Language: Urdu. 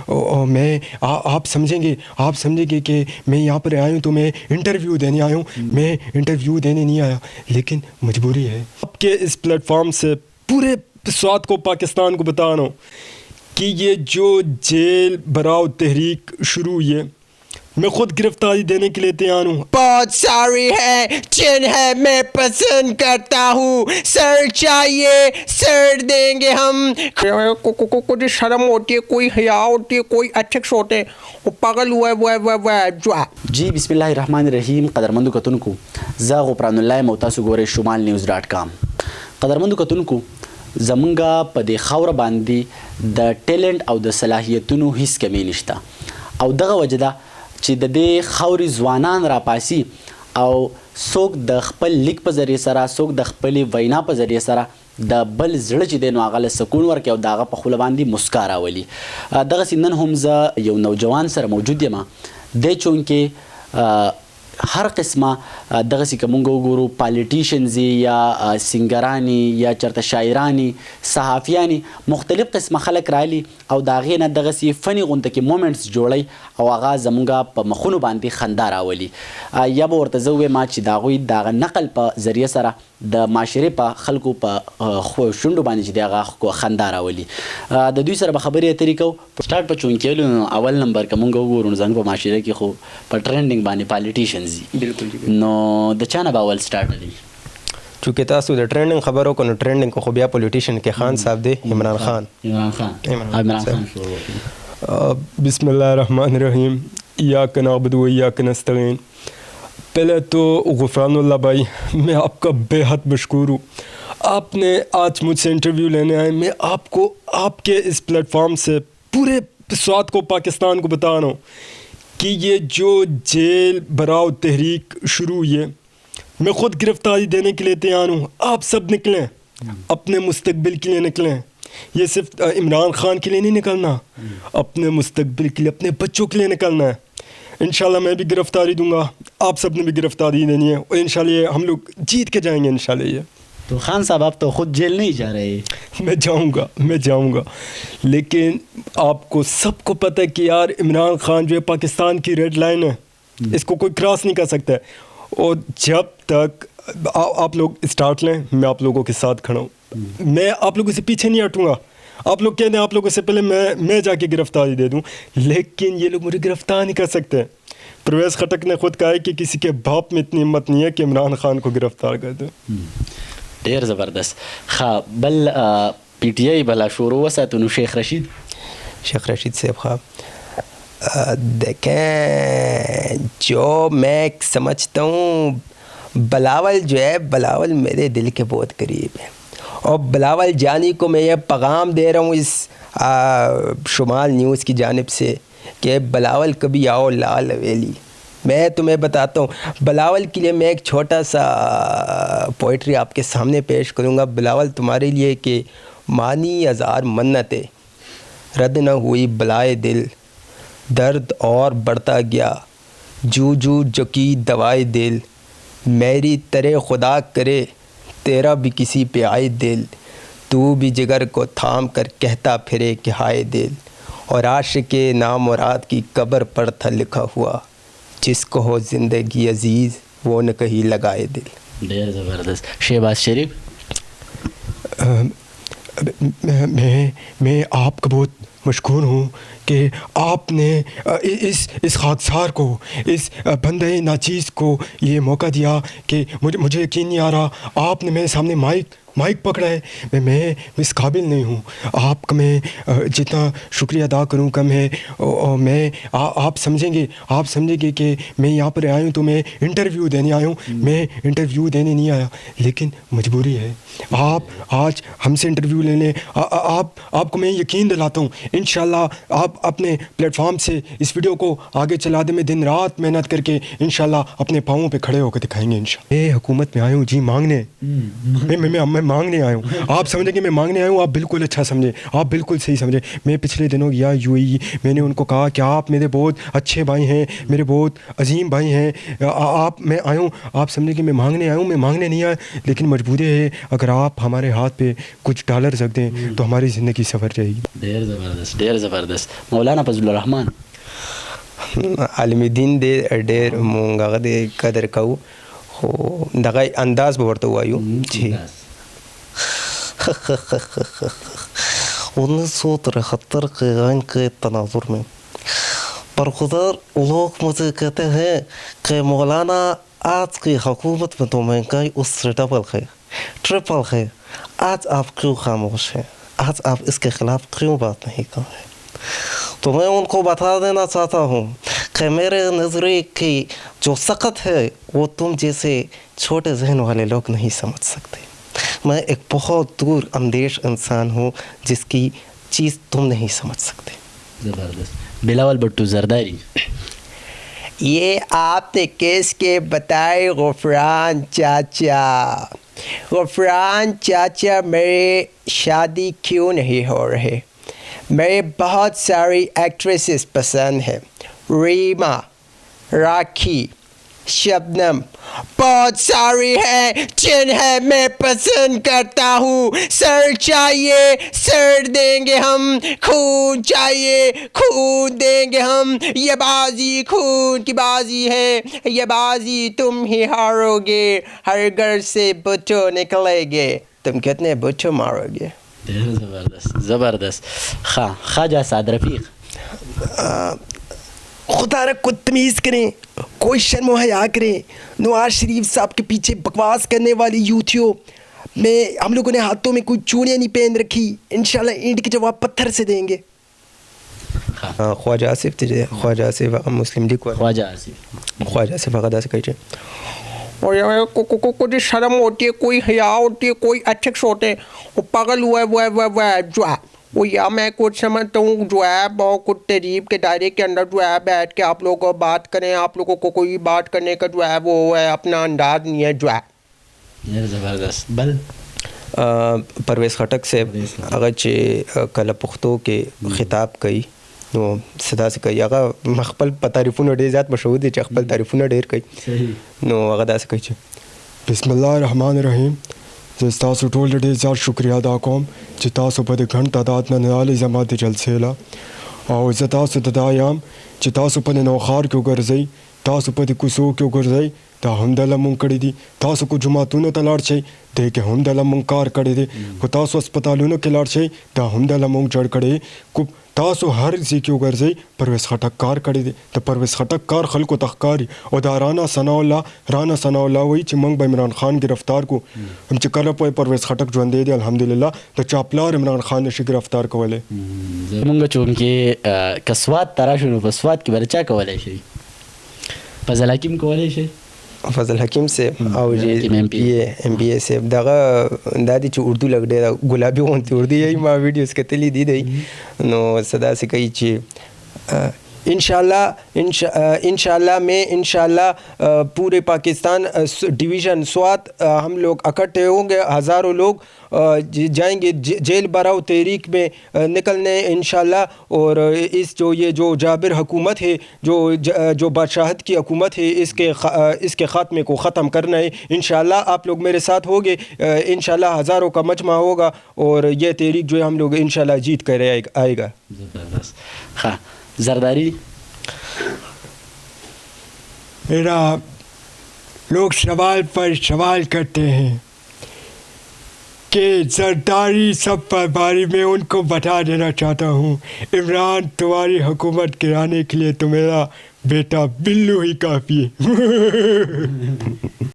میں آپ سمجھیں گے کہ میں یہاں پر آیا ہوں تو میں انٹرویو دینے آیا ہوں. میں انٹرویو دینے نہیں آیا, لیکن مجبوری ہے. آپ کے اس پلیٹ فارم سے پورے سوات کو, پاکستان کو بتا رہا ہوں کہ یہ جو جیل براؤ تحریک شروع ہوئی ہے, میں خود گرفتاری دینے کے لیے تیار ہوں. بہت ساری ہے جن ہے میں پسند کرتا ہوں, سر چاہیے سر دیں گے ہم. کچھ شرم ہوتی ہے, کوئی حیا ہوتی ہے, کوئی ایتھکس ہوتے ہیں, وہ پاگل ہوا ہے جو. جی بسم الله الرحمن الرحیم. قدرمندو کتونکو زه غفران الله موتاسو ګورئ شمال نیوز .com. قدرمندو کتونکو زمونږه په دې خاوره باندې د ټیلنټ او د صلاحیتونو هیڅ کمی نشته, او دغه وجه ده چې د دې خاورې ځوانان راپاسي او څوک د خپل لیک په ذریعه سره, څوک د خپلې وینا په ذریعه سره د بل زړه چې دی نو هغه له سکون ورکړي او د هغه په خوله باندې مسکا راولي. دغسې نن هم زه یو نوجوان سره موجود یم, دی چونکې هر قسمه دغسې که مونږ وګورو پالیټیشنز یا سینګرانی یا چرته شاعرانی صحافیانی مختلف قسمه خلک رالی او د هغې نه دغسې فني غونته کې مومنټس جوړی او هغه زمونږ په مخونو باندې خندا راولي. یا به ورته زه ووایم چې د هغوی د هغه نقل په ذریعه سره د معاشرې په خلکو په شونډو باندې چې د هغه خندا راولي. د دوی سره به خبرې اترې کوو. سټارټ په چون کېلو اول نمبر که مونږ وګورو نو زموږ په معاشره کې خو په ټرینډینګ باندې پالیټیشنز دي, نو د چا نه به اول سټارټ دی؟ چونکہ تاسو د ټرینډینګ خبرو کو, نو ټرینډینګ کو خو بیا پولیټیشن کې خان صاحب دی, عمران خان. بسم اللہ الرحمن الرحیم. ایاک نعبد و ایاک نستعین. پہلے تو غفران اللہ بھائی, میں آپ کا بے حد مشکور ہوں. آپ نے آج مجھ سے انٹرویو لینے آئے. میں آپ کو آپ کے اس پلیٹ فارم سے پورے سوات کو, پاکستان کو بتا رہا ہوں کہ یہ جو جیل براؤ تحریک شروع ہوئی ہے, میں خود گرفتاری دینے کے لیے تیار ہوں. آپ سب نکلیں, اپنے مستقبل کے لیے نکلیں. یہ صرف عمران خان کے لیے نہیں نکلنا, اپنے مستقبل کے لیے, اپنے بچوں کے لیے نکلنا ہے. انشاءاللہ میں بھی گرفتاری دوں گا, آپ سب نے بھی گرفتاری دینی ہے, اور انشاءاللہ ہم لوگ جیت کے جائیں گے انشاءاللہ. یہ تو خان صاحب آپ تو خود جیل نہیں جا رہے. میں جاؤں گا, لیکن آپ کو سب کو پتہ ہے کہ یار عمران خان جو ہے پاکستان کی ریڈ لائن ہے, اس کو کوئی کراس نہیں کر سکتا ہے. اور جب تک آپ لوگ اسٹارٹ لیں, میں آپ لوگوں کے ساتھ کھڑا ہوں. میں آپ لوگوں سے پیچھے نہیں ہٹوں گا. آپ لوگ کہتے ہیں آپ لوگوں سے پہلے میں جا کے گرفتاری دے دوں, لیکن یہ لوگ مجھے گرفتار نہیں کر سکتے. پرویز خٹک نے خود کہا ہے کہ کسی کے باپ میں اتنی ہمت نہیں ہے کہ عمران خان کو گرفتار کر دے. ډیر زبردست. بل پی ٹی آئی بلا شروع وساتو نو شیخ رشید صاحب خواب دیکھیں, جو میں سمجھتا ہوں بلاول جو ہے, بلاول میرے دل کے بہت قریب ہے, اور بلاول جانی کو میں یہ پیغام دے رہا ہوں اس شمال نیوز کی جانب سے کہ بلاول کبھی آؤ لال حویلی. میں تمہیں بتاتا ہوں, بلاول کے لیے میں ایک چھوٹا سا پوئٹری آپ کے سامنے پیش کروں گا. بلاول تمہارے لیے کہ مانی ہزار منتیں, رد نہ ہوئی بلائے دل, درد اور بڑھتا گیا, جو کی دوائے دل, میری ترے خدا کرے تیرا بھی کسی پہ آئے دل, تو بھی جگر کو تھام کر کہتا پھرے کہ ہائے دل, اور عاشق نامراد کی قبر پر تھا لکھا ہوا, جس کو ہو زندگی عزیز وہ نہ کہیں لگائے دل. ډیر زبردست. شہباز شریف, میں آپ کا بہت مشکور ہوں کہ آپ نے اس خاکسار کو, اس بندہ ناچیز کو یہ موقع دیا کہ مجھے یقین نہیں آ رہا. آپ نے میرے سامنے مائک پکڑا ہے. میں اس قابل نہیں ہوں. آپ کا میں جتنا شکریہ ادا کروں کم ہے. اور میں آپ سمجھیں گے کہ میں یہاں پر آیا ہوں تو میں انٹرویو دینے آیا ہوں. میں انٹرویو دینے نہیں آیا, لیکن مجبوری ہے. آپ آج ہم سے انٹرویو لے لیں. آپ کو میں یقین دلاتا ہوں انشاءاللہ آپ اپنے پلیٹ فارم سے اس ویڈیو کو آگے چلا دیں. میں دن رات محنت کر کے انشاءاللہ اپنے پاؤں پہ کھڑے ہو کے دکھائیں گے انشاءاللہ. میں حکومت میں آیا ہوں جی مانگنے. مانگنے آیا ہوں. آپ سمجھیں کہ میں مانگنے آیا ہوں, آپ بالکل اچھا سمجھیں, آپ بالکل صحیح سمجھیں. میں پچھلے دنوں گیا UAE, میں نے ان کو کہا کہ آپ میرے بہت اچھے بھائی ہیں, میرے بہت عظیم بھائی ہیں, میں آیا ہوں, آپ سمجھیں کہ میں مانگنے آیا ہوں, میں مانگنے نہیں آیا, لیکن مجبوری ہے, اگر آپ ہمارے ہاتھ پہ کچھ ڈالر رکھ دیں تو ہماری زندگی سفر جائے گی. ډېر زبردست, ډېر زبردست. مولانا فضل الرحمن, عالم دین دې ډېر مونږ هغه دې قدر کوو, خو دغه انداز به ورته وایو چې 1973 کے آئین کے تناظر میں برخودار لوگ مجھے کہتے ہیں کہ مولانا آج کی حکومت میں تو مہنگائی اس سے ڈبل ہے, ٹرپل ہے, آج آپ کیوں خاموش ہیں, آج آپ اس کے خلاف کیوں بات نہیں کر رہے؟ تو میں ان کو بتا دینا چاہتا ہوں کہ میرے نظریے کی جو سخت ہے وہ تم جیسے چھوٹے ذہن والے لوگ نہیں سمجھ سکتے. میں ایک بہت دور اندیش انسان ہوں جس کی چیز تم نہیں سمجھ سکتے. زبردست. بلاول بھٹو زرداری, یہ آپ نے کیس کے بتائے غفران چاچا. غفران چاچا, میرے شادی کیوں نہیں ہو رہے؟ میرے بہت ساری ایکٹریسز پسند ہیں, ریما, راکھی, شبنم, بہت ساری ہیں جنہیں میں پسند کرتا ہوں. سر چاہیے سر دیں گے ہم, خون چاہیے خون دیں گے ہم. یہ بازی خون کی بازی ہے, یہ بازی تم ہی ہارو گے. ہر گھر سے بچوں نکلے گے, تم کتنے بچوں مارو گے؟ ډېر زبردست, زبردست. خواجہ سعد رفیق, خدا رکھ کو تمیز کریں, کوئی شرم و حیا کریں. نواز شریف صاحب کے پیچھے بکواس کرنے والی یوتھیوں میں ہم لوگوں نے ہاتھوں میں کوئی چوڑیاں نہیں پہن رکھی, انشاءاللہ اینٹ کے جواب پتھر سے دیں گے. خواجہ آصف تجھے, خواجہ آصف مسلم لیگ, خواجہ آصف, خواجہ آصف اغدا سے کہیے. کوئی شرم ہوتی ہے, کوئی حیا ہوتی ہے, کوئی ایتھکس ہوتے ہیں. وہ پاگل ہوا ہے وہ جو ہے وہ, یا میں کچھ سمجھتا ہوں جو ہے بہت کچھ تہذیب کے دائرے کے اندر جو ہے بیٹھ کے آپ لوگوں کو بات کریں. آپ لوگوں کو کوئی بات کرنے کا جو ہے وہ ہے اپنا انداز نہیں ہے جو ہے. زبردست. بل پرویز خټک صاحب هغه چې کله پښتو کې خطاب کوي نو صدا سے کوي, هغه خپل په تعریفونو ډېر زیات مشهور دي چې خپل تعریفونه ډېر کوي, نو هغه داسې کوي چې بسم الله الرحمن الرحیم. زه ستاسو ټول ډېر زیات شکریا ادا کوم چې تاسو په د ګڼ تعداد نه نړۍ زما د جلسې له, او زه تاسو ته دا یم چې تاسو په د نوښار کې وګرځئ, تاسو په د کوڅو کې وګرځئ, دا همدلته مونږ کړي دي. تاسو کو جوماتونو ته لاړ شئ, دی کې همدلته مونږ کار کړی دی. کو تاسو هسپتالونو کې لاړ شئ, دا همدلته مونږ جوړ کړی. کو تاسو هر ځای کې وګرځئ, پرویز خټک کار کړی دی. د پرویز خټک کار خلکو ته ښکاري. او دا رانا ثناء الله وایي چې موږ به عمران خان گرفتار کو, هم چې کله په پرویز خټک ژوندی دی الحمدلله, د چا پلار عمران خان نشي گرفتار کولی. مونږ چونکې که سوات ته راشو نو په سوات کې به چا کولی شي؟ فضل حکیم کولی شي؟ فضل حکیم صاحب او ایم بی اے صاحب دغه دا دي چې اردو لږ ډېره ګلابي غوندې اردو یې ما ویډیوز کتلي دي دی, نو صدا سے کوي چې انشاءاللہ میں انشاءاللہ پورے پاکستان ڈویژن سوات ہم لوگ اکٹھے ہوں گے, ہزاروں لوگ جائیں گے جیل براؤ تحریک میں نکلنے انشاءاللہ. اور اس جو جابر حکومت ہے, جو بادشاہت کی حکومت ہے, اس کے خاتمے کو ختم کرنا ہے انشاءاللہ. آپ لوگ میرے ساتھ ہوگے انشاءاللہ, ہزاروں کا مجمع ہوگا اور یہ تحریک جو ہے ہم لوگ انشاءاللہ جیت کر آئے گا. زرداری, میرا لوگ سوال پر سوال کرتے ہیں کہ زرداری سب پر باری, میں ان کو بتا دینا چاہتا ہوں عمران تمہاری حکومت گرانے کے لیے تو میرا بیٹا بلو ہی کافی ہے.